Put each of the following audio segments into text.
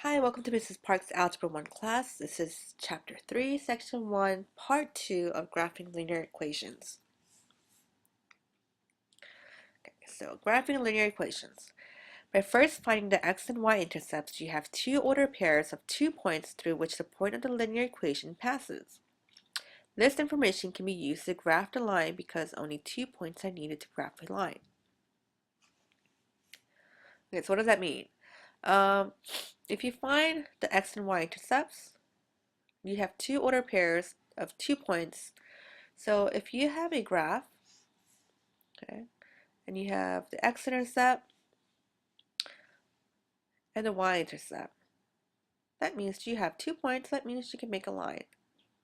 Hi, welcome to Mrs. Park's Algebra 1 class. This is Chapter 3, Section 1, Part 2 of Graphing Linear Equations. So, graphing linear equations. By first finding the x and y intercepts, you have two ordered pairs of 2 points through which the point of the linear equation passes. This information can be used to graph the line because only 2 points are needed to graph a line. Okay, so what does that mean? If you find the x and y intercepts, you have two ordered pairs of 2 points. So if you have a graph, okay, and you have the x-intercept and the y-intercept, that means you have 2 points. That means you can make a line.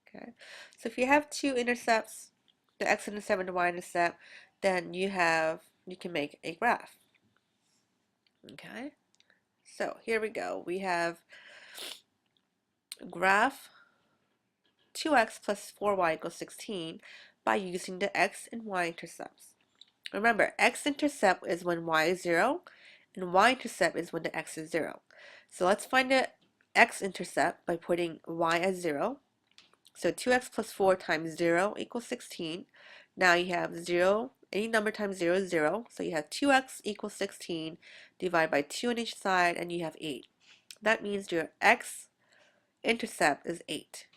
Okay, so if you have two intercepts, the x-intercept and the y-intercept, then you can make a graph. Okay, so here we go. We have graph 2x plus 4y equals 16 by using the x and y intercepts. Remember, x-intercept is when y is 0, and y-intercept is when the x is 0. So let's find the x-intercept by putting y as 0. So 2x plus 4 times 0 equals 16. Now you have 0, any number times 0 is 0. So you have 2x equals 16, divide by 2 on each side, and you have 8. That means your x-intercept is 8.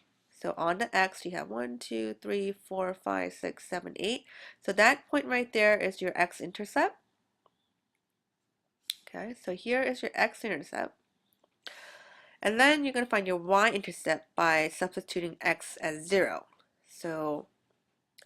So on the x, you have 1, 2, 3, 4, 5, 6, 7, 8. So that point right there is your x-intercept. Okay, so here is your x-intercept. And then you're going to find your y-intercept by substituting x as 0. So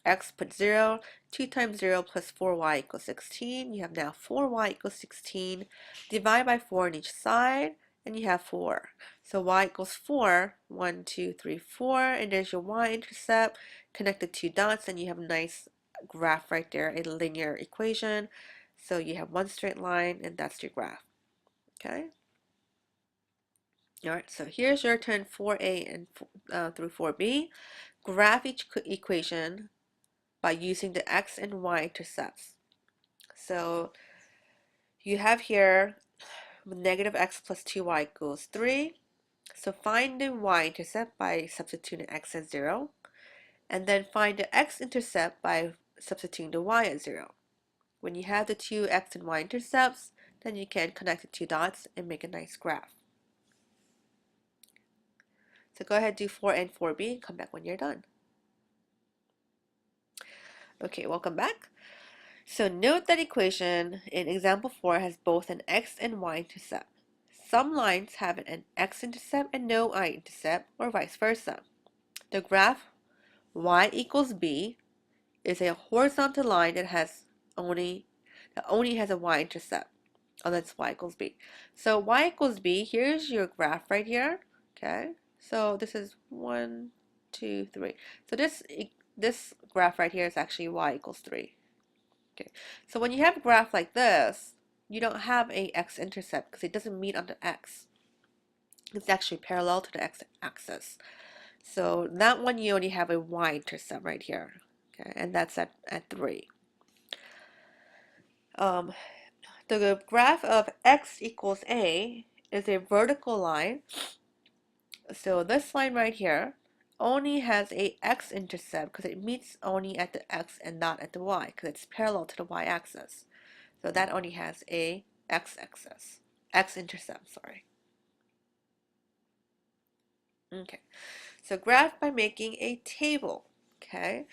x put 0, 2 times 0 plus 4y equals 16. You have now 4y equals 16. Divide by 4 on each side, and you have 4. So y equals 4, 1, 2, 3, 4, and there's your y-intercept. Connect the two dots, and you have a nice graph right there, a linear equation. So you have one straight line, and that's your graph. Okay? Alright, so here's your turn 4a and through 4b. Graph each equation by using the x and y intercepts. So you have here negative x plus 2y equals 3. So find the y-intercept by substituting x as 0. And then find the x-intercept by substituting the y as 0. When you have the two x and y intercepts, then you can connect the two dots and make a nice graph. So go ahead, do 4 and 4b, and come back when you're done. Okay, welcome back. So note that equation in example 4 has both an x and y intercept. Some lines have an x-intercept and no y-intercept, or vice versa. The graph y equals b is a horizontal line that only has a y-intercept. Oh, that's y equals b. So y equals b, here's your graph right here. Okay, so this is 1, 2, 3. So this graph right here is actually y equals 3. Okay, so when you have a graph like this, you don't have a x-intercept because it doesn't meet on the x. It's actually parallel to the x-axis. So that one you only have a y-intercept right here. Okay, and that's at 3. The graph of x equals a is a vertical line. So this line right here only has a x-intercept because it meets only at the x and not at the y because it's parallel to the y-axis. So that only has a x-axis, x-intercept, sorry. Okay, so graph by making a table. Okay,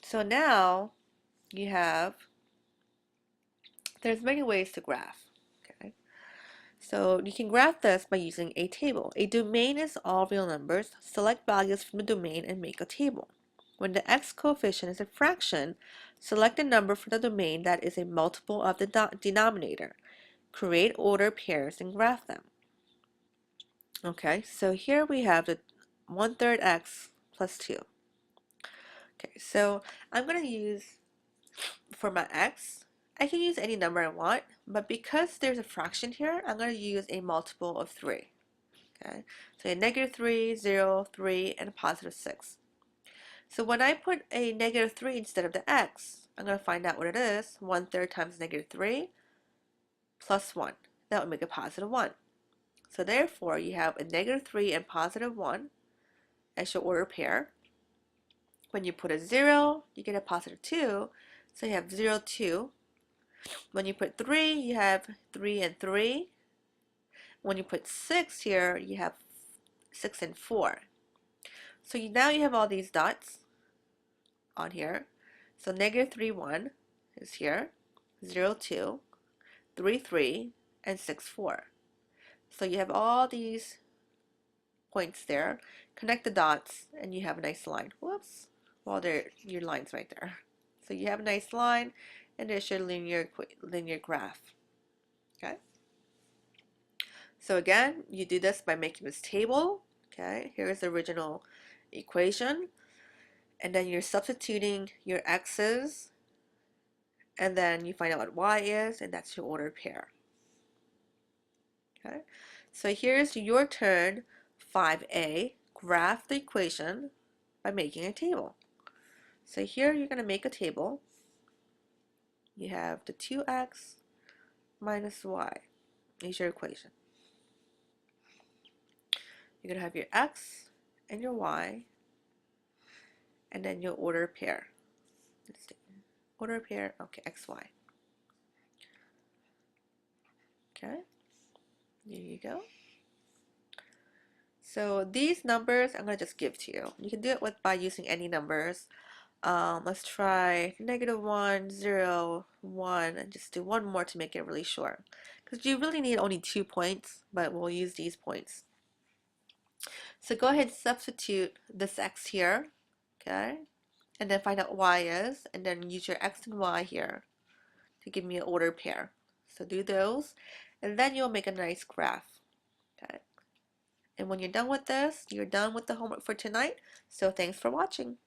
so now you have, there's many ways to graph. Okay, so you can graph this by using a table. A domain is all real numbers. Select values from the domain and make a table. When the x coefficient is a fraction, select a number for the domain that is a multiple of the denominator. Create ordered pairs and graph them. Okay, so here we have the 1/3 x plus 2. Okay, so I'm going to use, for my x, I can use any number I want, but because there's a fraction here, I'm going to use a multiple of 3. Okay, so a -3, 0, 3, and a +6. So when I put a -3 instead of the x, I'm going to find out what it is. 1/3 times -3 plus 1. That would make a +1. So therefore, you have a -3 and +1 as your order pair. When you put a 0, you get a +2, so you have 0, 2. When you put 3, you have 3 and 3. When you put 6 here, you have 6 and 4. So now you have all these dots on here. So -3, 1 is here, 0, 2, 3, 3, and 6, 4. So you have all these points there. Connect the dots, and you have a nice line. Whoops. Well, there, your line's right there. So you have a nice line, and there's your linear graph. Okay. So again, you do this by making this table. Okay. Here's the original equation, and then you're substituting your x's, and then you find out what y is, and that's your ordered pair. Okay. So here's your turn, 5a. Graph the equation by making a table. So here you're going to make a table. You have the 2x minus y is your equation. You're going to have your x and your y, and then your order pair. Let's see. Order pair, okay, xy. Okay, there you go. So these numbers I'm going to just give to you. You can do it by using any numbers. Let's try -1, 0, 1, and just do one more to make it really short. Because you really need only 2 points, but we'll use these points. So go ahead and substitute this x here, okay? And then find out y is, and then use your x and y here to give me an ordered pair. So do those, and then you'll make a nice graph, okay? And when you're done with this, you're done with the homework for tonight. So thanks for watching.